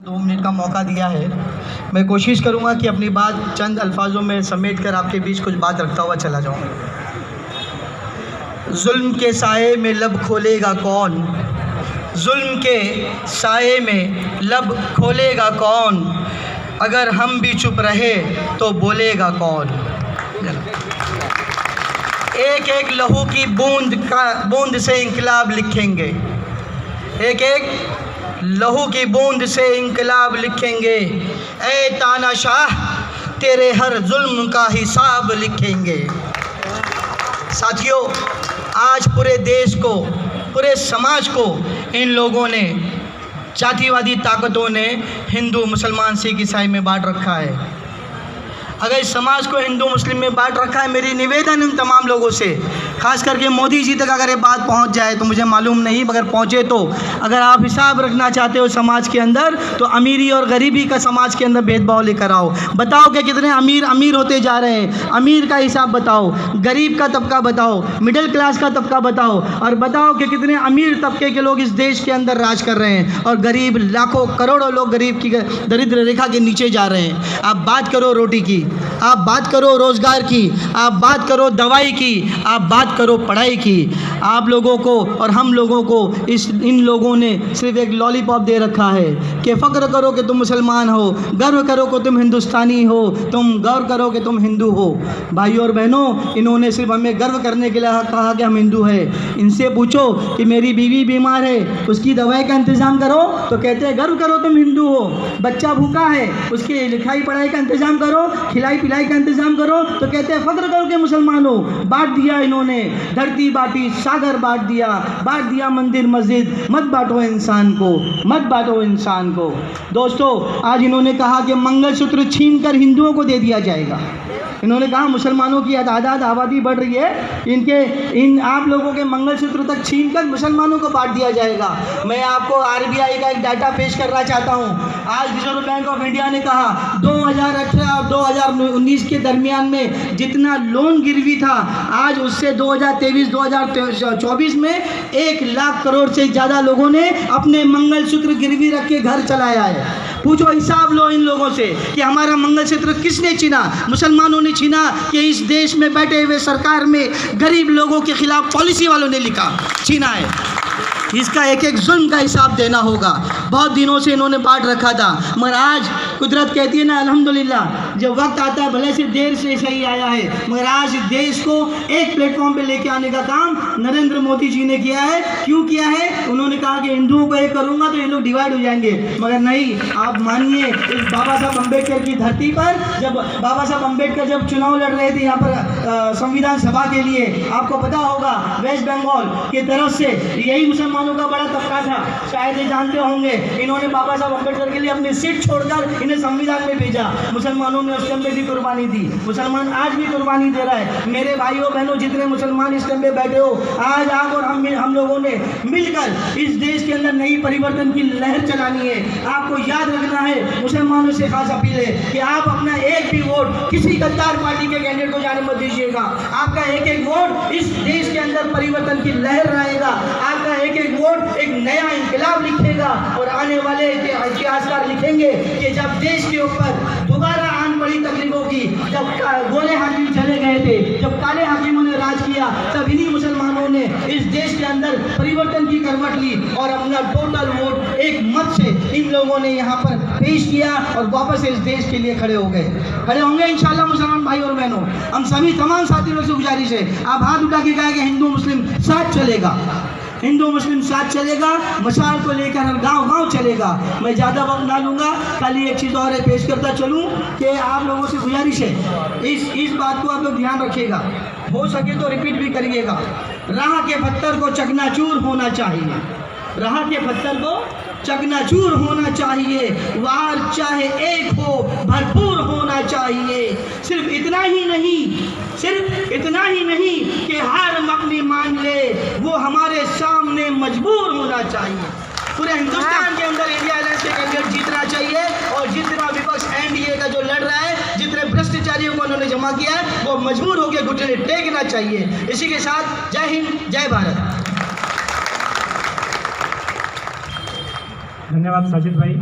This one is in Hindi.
2 मिनट का मौका दिया है। मैं कोशिश करूंगा कि अपनी बात चंद अल्फाजों में समेट कर आपके बीच कुछ बात रखता हुआ चला जाऊं। जुल्म के साए में लब खोलेगा कौन, जुल्म के साए में लब खोलेगा कौन, अगर हम भी चुप रहे तो बोलेगा कौन। एक एक लहू की बूंद से इंकलाब लिखेंगे, एक एक लहू की बूंद से इंकलाब लिखेंगे। ऐ तानाशाह तेरे हर जुल्म का हिसाब लिखेंगे। साथियों, आज पूरे देश को, पूरे समाज को इन लोगों ने, जातिवादी ताकतों ने हिंदू मुसलमान सिख ईसाई में बांट रखा है। अगर इस समाज को हिंदू मुस्लिम में बांट रखा है, मेरी निवेदन इन तमाम लोगों से, खास करके मोदी जी तक अगर ये बात पहुंच जाए तो मुझे मालूम नहीं, मगर पहुंचे तो अगर आप हिसाब रखना चाहते हो समाज के अंदर तो अमीरी और गरीबी का समाज के अंदर भेदभाव लेकर आओ। बताओ कि कितने अमीर होते जा रहे हैं, अमीर का हिसाब बताओ, गरीब का तबका बताओ, मिडिल क्लास का तबका बताओ, और बताओ कि कितने अमीर तबके के लोग इस देश के अंदर राज कर रहे हैं और गरीब लाखों करोड़ों लोग गरीब की दरिद्र रेखा के नीचे जा रहे हैं। आप बात करो रोटी की, आप बात करो रोज़गार की, आप बात करो दवाई की, आप बात करो पढ़ाई की। आप लोगों को और हम लोगों को इन लोगों ने सिर्फ एक लॉलीपॉप दे रखा है कि फ़ख्र करो कि तुम मुसलमान हो, गर्व करो कि तुम हिंदुस्तानी हो, तुम गर्व करो कि तुम हिंदू हो। भाइयों और बहनों, इन्होंने सिर्फ हमें गर्व करने के लिए कहा कि हम हिंदू हैं। इनसे पूछो कि मेरी बीवी बीमार है, उसकी दवाई का इंतज़ाम करो तो कहते हैं गर्व करो तुम हिंदू हो। बच्चा भूखा है, उसकी लिखाई पढ़ाई का इंतज़ाम करो, खिलाई पिलाई का इंतजाम करो तो कहते हैं फ़ख्र करो के मुसलमान हो। बांट दिया इन्होंने, धरती बांटी, सागर बांट दिया मंदिर मस्जिद। मत बांटो इंसान को, मत बांटो इंसान को। दोस्तों, आज इन्होंने कहा कि मंगलसूत्र छीनकर हिंदुओं को दे दिया जाएगा। इन्होंने कहा मुसलमानों की तादाद आबादी बढ़ रही है, इन आप लोगों के मंगलसूत्र तक छीनकर मुसलमानों को बांट दिया जाएगा। मैं आपको आरबीआई का एक डाटा पेश करना चाहता हूँ। आज रिजर्व बैंक ऑफ इंडिया ने कहा 2018 और 2019 के दरमियान में जितना लोन गिरवी था, आज उससे 2023-2024 में 1 लाख करोड़ से ज़्यादा लोगों ने अपने मंगलसूत्र गिरवी रख के घर चलाया है। पूछो, हिसाब लो इन लोगों से कि हमारा मंगलसूत्र किसने छीना? मुसलमानों ने छीना कि इस देश में बैठे हुए सरकार में गरीब लोगों के खिलाफ पॉलिसी वालों ने छीना है। इसका एक एक जुल्म का हिसाब देना होगा। बहुत दिनों से इन्होंने बांट रखा था, मगर आज कुदरत कहती है ना, अल्हम्दुलिल्लाह, जब वक्त आता है, भले से देर से सही आया है, मगर आज देश को एक प्लेटफॉर्म पे लेके आने का काम नरेंद्र मोदी जी ने किया है। क्यों किया है? उन्होंने कहा कि हिंदुओं को एक करूँगा तो ये लोग डिवाइड हो जाएंगे, मगर नहीं। आप मानिए, इस बाबा साहब अम्बेडकर की धरती पर जब बाबा साहब अम्बेडकर जब चुनाव लड़ रहे थे यहाँ पर संविधान सभा के लिए, आपको पता होगा वेस्ट बंगाल की तरफ से यही मुसलमानों का बड़ा तबका था, शायद ये जानते होंगे। इन्होंने बाबा साहब अम्बेडकर के लिए अपनी सीट छोड़कर इन्हें संविधान में भेजा। मुसलमानों ने उस टाइम पे भी कुर्बानी दी, मुसलमान आज भी कुर्बानी दे रहा है। मेरे भाइयों बहनों, जितने मुसलमान इस टाइम पे बैठे हो, आज आप और हम लोगों ने मिलकर इस देश के अंदर नई परिवर्तन की लहर चलानी है। आपको याद रखना है, मुसलमानों से खास अपील है कि आप अपना एक भी वोट किसी गद्दार पार्टी के कैंडिडेट को जाने मत दीजिएगा। आपका एक एक वोट इस देश के अंदर परिवर्तन की लहर लाएगा। आपका एक एक वोट एक नया इंकलाब लिखेगा और आने वाले इतिहासकार लिखेंगे कि जब देश के ऊपर दोबारा आन पड़ी तकलीफों की, जब गोरे हाकिम चले गए थे, जब काले हाकिमों ने राज किया, तब इन्हीं मुसलमानों ने इस देश के अंदर परिवर्तन की करवट ली और अपना टोटल वोट एक मत से इन लोगों ने यहाँ पर पेश किया और वापस इस देश के लिए खड़े होंगे इंशाल्लाह। मुसलमान भाई और बहनों, हम सभी तमाम साथियों से गुजारिश है, आप हाथ उठा के कहें कि हिंदू मुस्लिम साथ चलेगा, हिंदू मुस्लिम साथ चलेगा, मशाल को लेकर हर गांव चलेगा। मैं ज़्यादा वक्त ना लूँगा, खाली एक चीज़ और पेश करता चलूँ कि आप लोगों से गुजारिश है, इस बात को आप लोग ध्यान रखिएगा, हो सके तो रिपीट भी करिएगा। राह के पत्थर को चकनाचूर होना चाहिए, राह के पत्थर को चकनाचूर होना चाहिए, वार चाहे एक हो भरपूर होना चाहिए। सिर्फ इतना ही नहीं कि हार अपनी मान ले, वो हमारे सामने मजबूर होना चाहिए। पूरे हिंदुस्तान के अंदर इंडिया अलायंस के कैंडिडेट जीतना चाहिए और जितना विपक्ष एनडीए का जो लड़ रहा है, जितने भ्रष्टाचारियों को उन्होंने जमा किया है, वो मजबूर होकर घुटने टेकना चाहिए। इसी के साथ जय हिंद, जय भारत। धन्यवाद साजिद भाई।